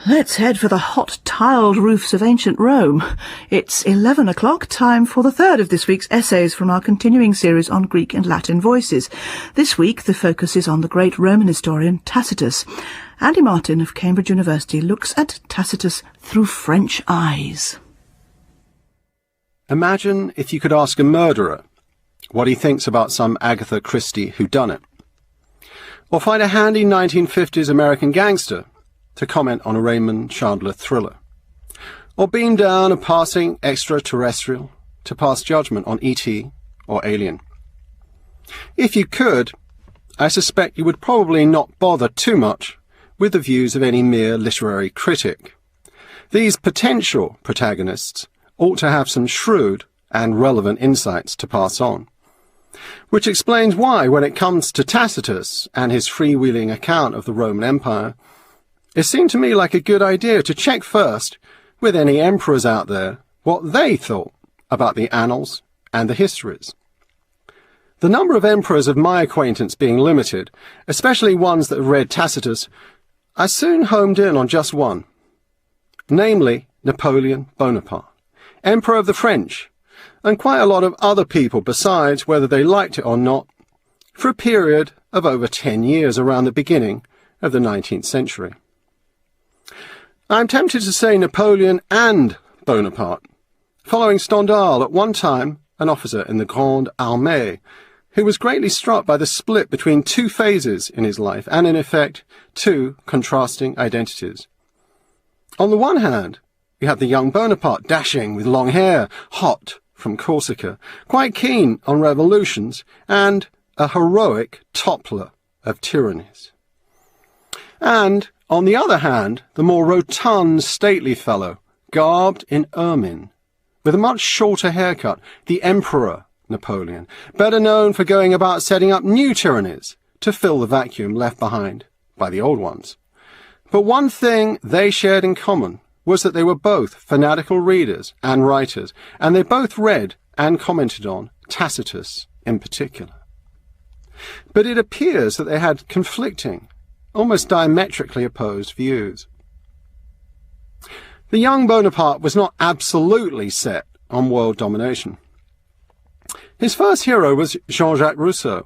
Let's head for the hot tiled roofs of ancient Rome. It's 11 o'clock, time for the third of this week's essays from our continuing series on Greek and Latin voices. This week the focus is on the great Roman historian Tacitus. Andy Martin of Cambridge University looks at Tacitus through French eyes. Imagine if you could ask a murderer what he thinks about some Agatha Christie whodunit. Or find a handy 1950s American gangster to comment on a Raymond Chandler thriller. Or beam down a passing extraterrestrial to pass judgment on E.T. or Alien. If you could, I suspect you would probably not bother too much with the views of any mere literary critic. These potential protagonists ought to have some shrewd and relevant insights to pass on. Which explains why, when it comes to Tacitus and his freewheeling account of the Roman Empire, it seemed to me like a good idea to check first with any emperors out there what they thought about the annals and the histories. The number of emperors of my acquaintance being limited, especially ones that read Tacitus, I soon homed in on just one, namely Napoleon Bonaparte, Emperor of the French, and quite a lot of other people besides, whether they liked it or not, for a period of over 10 years around the beginning of the 19th century. I'm tempted to say Napoleon and Bonaparte, following Stendhal, at one time an officer in the Grande Armée, who was greatly struck by the split between two phases in his life and, in effect, two contrasting identities. On the one hand, you had the young Bonaparte, dashing with long hair, hot from Corsica, quite keen on revolutions, and a heroic toppler of tyrannies. And, on the other hand, the more rotund, stately fellow, garbed in ermine, with a much shorter haircut, the Emperor Napoleon, better known for going about setting up new tyrannies to fill the vacuum left behind by the old ones. But one thing they shared in common was that they were both fanatical readers and writers, and they both read and commented on Tacitus in particular. But it appears that they had conflicting, almost diametrically opposed views. The young Bonaparte was not absolutely set on world domination. His first hero was Jean-Jacques Rousseau.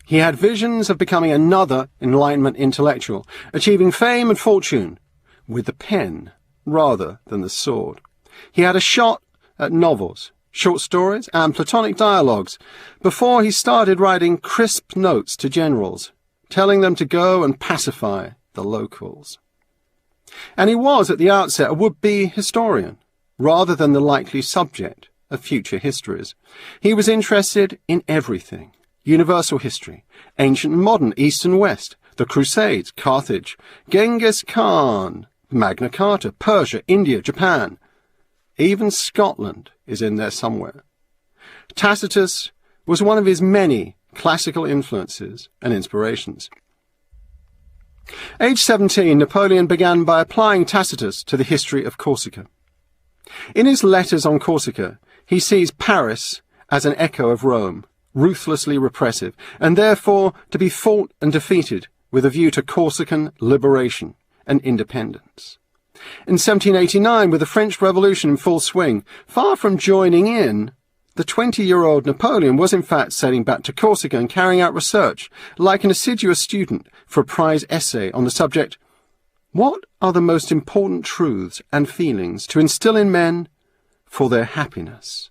He had visions of becoming another Enlightenment intellectual, achieving fame and fortune with the pen rather than the sword. He had a shot at novels, short stories and Platonic dialogues before he started writing crisp notes to generals, telling them to go and pacify the locals. And he was, at the outset, a would-be historian, rather than the likely subject of future histories. He was interested in everything: universal history, ancient and modern, East and West, the Crusades, Carthage, Genghis Khan, Magna Carta, Persia, India, Japan. Even Scotland is in there somewhere. Tacitus was one of his many classical influences and inspirations. Age 17, Napoleon began by applying Tacitus to the history of Corsica. In his letters on Corsica, he sees Paris as an echo of Rome, ruthlessly repressive, and therefore to be fought and defeated with a view to Corsican liberation and independence. In 1789, with the French Revolution in full swing, far from joining in, the 20-year-old Napoleon was in fact sailing back to Corsica and carrying out research, like an assiduous student, for a prize essay on the subject, "What are the most important truths and feelings to instill in men for their happiness?"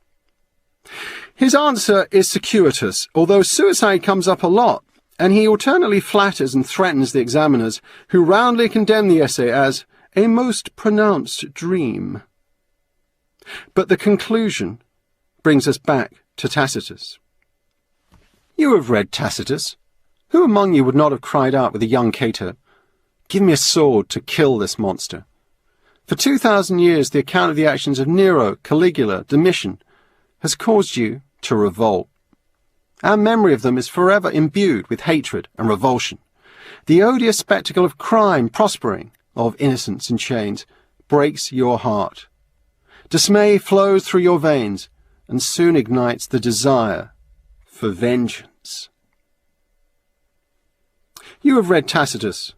His answer is circuitous, although suicide comes up a lot, and he alternately flatters and threatens the examiners, who roundly condemn the essay as a most pronounced dream. But the conclusion brings us back to Tacitus. You have read Tacitus. Who among you would not have cried out with a young Cato, "Give me a sword to kill this monster"? For 2,000 years, the account of the actions of Nero, Caligula, Domitian has caused you to revolt. Our memory of them is forever imbued with hatred and revulsion. The odious spectacle of crime prospering, of innocence in chains, breaks your heart. Dismay flows through your veins and soon ignites the desire for vengeance. You have read Tacitus.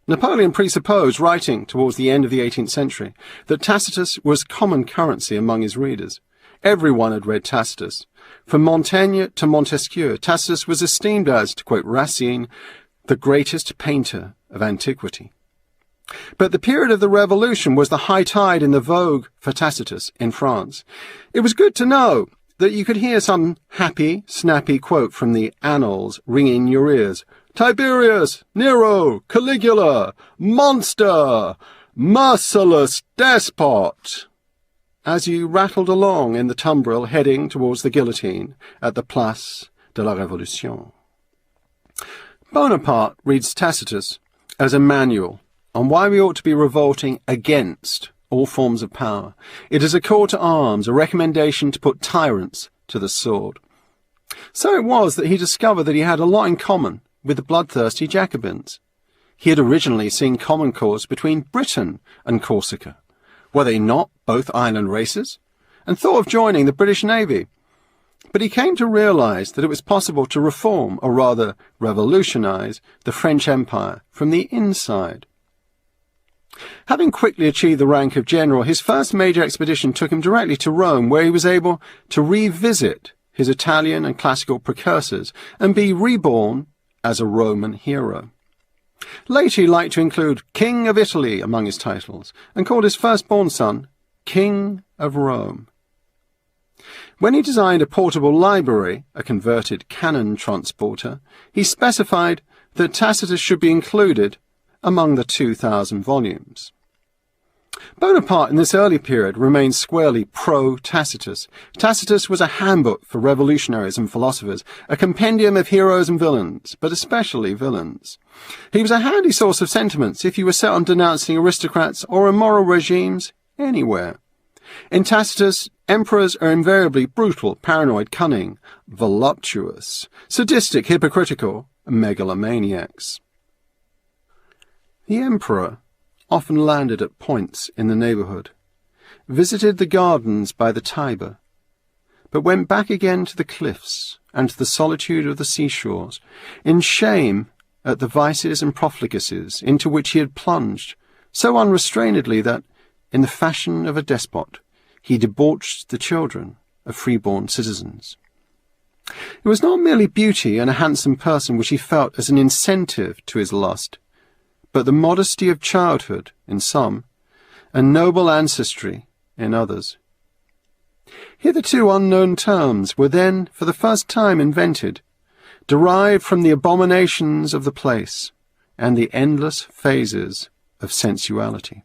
Napoleon presupposed, writing towards the end of the 18th century, that Tacitus was common currency among his readers. Everyone had read Tacitus. From Montaigne to Montesquieu, Tacitus was esteemed as, to quote Racine, the greatest painter of antiquity. But the period of the Revolution was the high tide in the vogue for Tacitus in France. It was good to know that you could hear some happy, snappy quote from the annals ringing in your ears. Tiberius, Nero, Caligula, monster, merciless despot, as you rattled along in the tumbril heading towards the guillotine at the Place de la Révolution. Bonaparte reads Tacitus as a manual on why we ought to be revolting against all forms of power. It is a call to arms, a recommendation to put tyrants to the sword. So it was that he discovered that he had a lot in common with the bloodthirsty Jacobins. He had originally seen common cause between Britain and Corsica. Were they not both island races? And thought of joining the British Navy. But he came to realise that it was possible to reform, or rather revolutionise, the French Empire from the inside. Having quickly achieved the rank of general, his first major expedition took him directly to Rome, where he was able to revisit his Italian and classical precursors and be reborn as a Roman hero. Later he liked to include King of Italy among his titles, and called his firstborn son King of Rome. When he designed a portable library, a converted cannon transporter, he specified that Tacitus should be included among the 2,000 volumes. Bonaparte in this early period remained squarely pro-Tacitus. Tacitus was a handbook for revolutionaries and philosophers, a compendium of heroes and villains, but especially villains. He was a handy source of sentiments if you were set on denouncing aristocrats or immoral regimes anywhere. In Tacitus, emperors are invariably brutal, paranoid, cunning, voluptuous, sadistic, hypocritical, and megalomaniacs. The emperor often landed at points in the neighbourhood, visited the gardens by the Tiber, but went back again to the cliffs and to the solitude of the seashores, in shame at the vices and profligacies into which he had plunged so unrestrainedly that, in the fashion of a despot, he debauched the children of freeborn citizens. It was not merely beauty and a handsome person which he felt as an incentive to his lust, but the modesty of childhood in some, and noble ancestry in others. Hitherto unknown terms were then for the first time invented, derived from the abominations of the place and the endless phases of sensuality.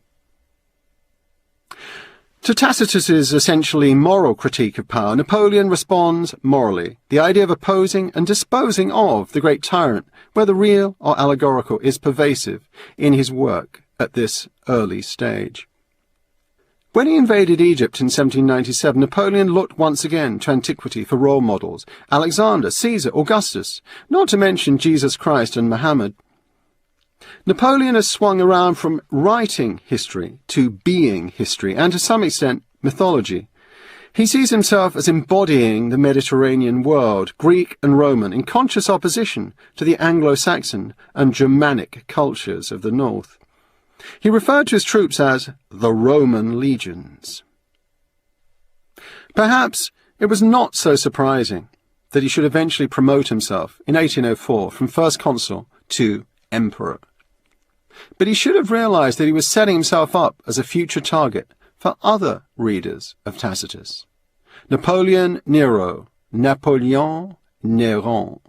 To Tacitus's essentially moral critique of power, Napoleon responds morally. The idea of opposing and disposing of the great tyrant, whether real or allegorical, is pervasive in his work at this early stage. When he invaded Egypt in 1797, Napoleon looked once again to antiquity for role models: Alexander, Caesar, Augustus, not to mention Jesus Christ and Muhammad. Napoleon has swung around from writing history to being history, and to some extent mythology. He sees himself as embodying the Mediterranean world, Greek and Roman, in conscious opposition to the Anglo-Saxon and Germanic cultures of the north. He referred to his troops as the Roman legions. Perhaps it was not so surprising that he should eventually promote himself in 1804 from first consul to emperor. But he should have realised that he was setting himself up as a future target for other readers of Tacitus. Napoleon Nero, Napoleon Néron.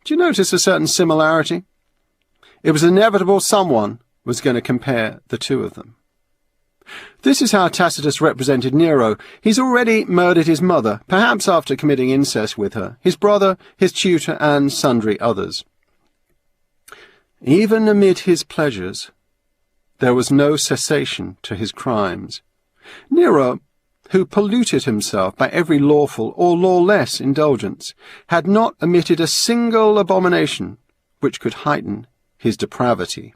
Do you notice a certain similarity? It was inevitable someone was going to compare the two of them. This is how Tacitus represented Nero. He's already murdered his mother, perhaps after committing incest with her, his brother, his tutor, and sundry others. Even amid his pleasures, there was no cessation to his crimes. Nero, who polluted himself by every lawful or lawless indulgence, had not omitted a single abomination which could heighten his depravity.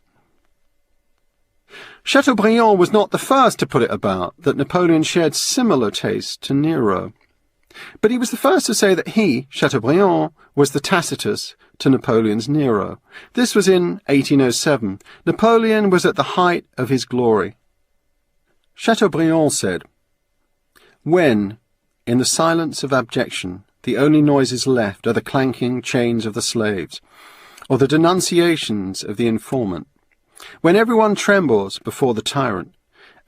Chateaubriand was not the first to put it about that Napoleon shared similar tastes to Nero. But he was the first to say that he, Chateaubriand, was the Tacitus to Napoleon's Nero. This was in 1807. Napoleon was at the height of his glory. Chateaubriand said, "When, in the silence of abjection, the only noises left are the clanking chains of the slaves, or the denunciations of the informant, when everyone trembles before the tyrant,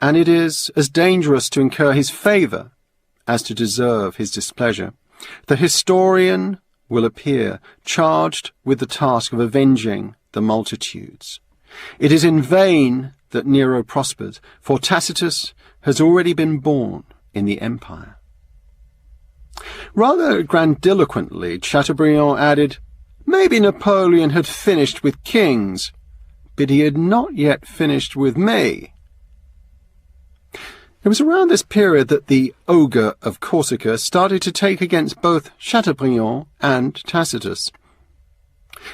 and it is as dangerous to incur his favour as to deserve his displeasure, the historian will appear, charged with the task of avenging the multitudes. It is in vain that Nero prospers, for Tacitus has already been born in the empire." Rather grandiloquently, Chateaubriand added, "Maybe Napoleon had finished with kings, but he had not yet finished with me." It was around this period that the ogre of Corsica started to take against both Chateaubriand and Tacitus.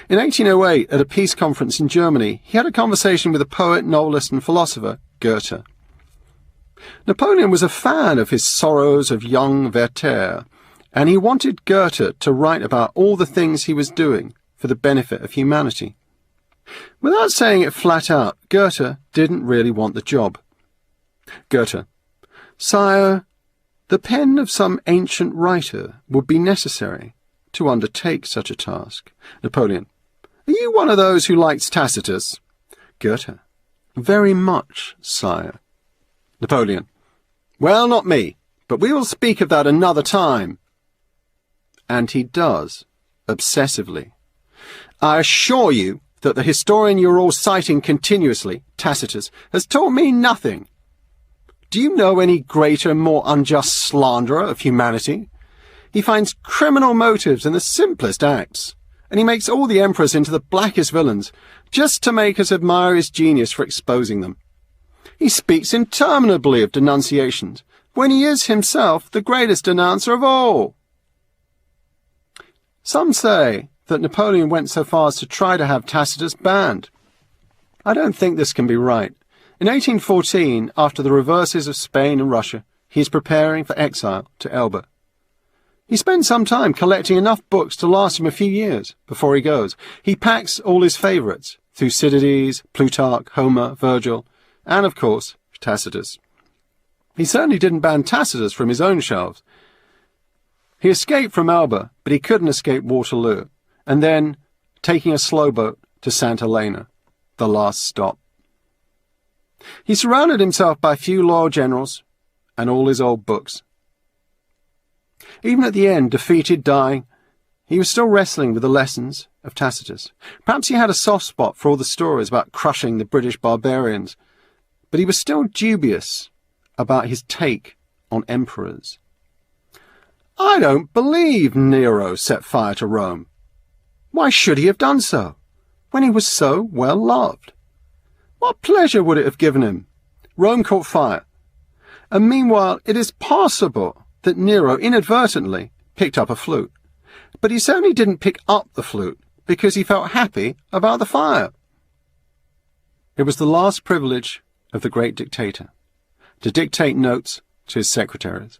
In 1808, at a peace conference in Germany, he had a conversation with the poet, novelist and philosopher Goethe. Napoleon was a fan of his Sorrows of Young Werther, and he wanted Goethe to write about all the things he was doing for the benefit of humanity. Without saying it flat out, Goethe didn't really want the job. Goethe: "Sire, the pen of some ancient writer would be necessary to undertake such a task." Napoleon: "Are you one of those who likes Tacitus?" Goethe: "Very much, sire." Napoleon: "Well, not me, but we will speak of that another time." And he does, obsessively. "I assure you that the historian you're all citing continuously, Tacitus, has taught me nothing. Do you know any greater, more unjust slanderer of humanity? He finds criminal motives in the simplest acts, and he makes all the emperors into the blackest villains, just to make us admire his genius for exposing them. He speaks interminably of denunciations, when he is himself the greatest denouncer of all." Some say that Napoleon went so far as to try to have Tacitus banned. I don't think this can be right. In 1814, after the reverses of Spain and Russia, he is preparing for exile to Elba. He spends some time collecting enough books to last him a few years before he goes. He packs all his favourites, Thucydides, Plutarch, Homer, Virgil, and, of course, Tacitus. He certainly didn't ban Tacitus from his own shelves. He escaped from Elba, but he couldn't escape Waterloo, and then taking a slow boat to St. Helena, the last stop. He surrounded himself by a few loyal generals and all his old books. Even at the end, defeated, dying, he was still wrestling with the lessons of Tacitus. Perhaps he had a soft spot for all the stories about crushing the British barbarians, but he was still dubious about his take on emperors. "I don't believe Nero set fire to Rome. Why should he have done so, when he was so well loved? What pleasure would it have given him? Rome caught fire, and meanwhile it is possible that Nero inadvertently picked up a flute. But he certainly didn't pick up the flute because he felt happy about the fire." It was the last privilege of the great dictator, to dictate notes to his secretaries.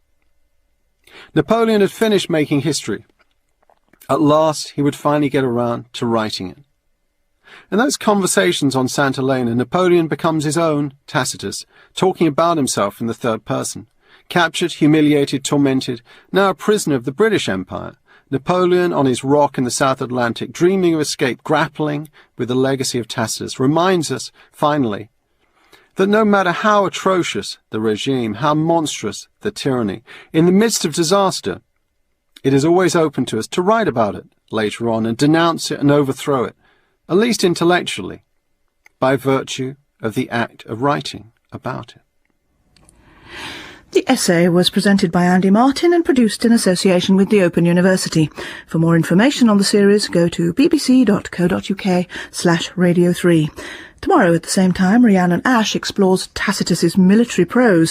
Napoleon had finished making history. At last he would finally get around to writing it. In those conversations on St. Helena, Napoleon becomes his own Tacitus, talking about himself in the third person. Captured, humiliated, tormented, now a prisoner of the British Empire, Napoleon on his rock in the South Atlantic, dreaming of escape, grappling with the legacy of Tacitus, reminds us, finally, that no matter how atrocious the regime, how monstrous the tyranny, in the midst of disaster, it is always open to us to write about it later on and denounce it and overthrow it, at least intellectually, by virtue of the act of writing about it. The essay was presented by Andy Martin and produced in association with the Open University. For more information on the series, go to bbc.co.uk/Radio 3. Tomorrow at the same time, Rhiannon Ash explores Tacitus's military prose.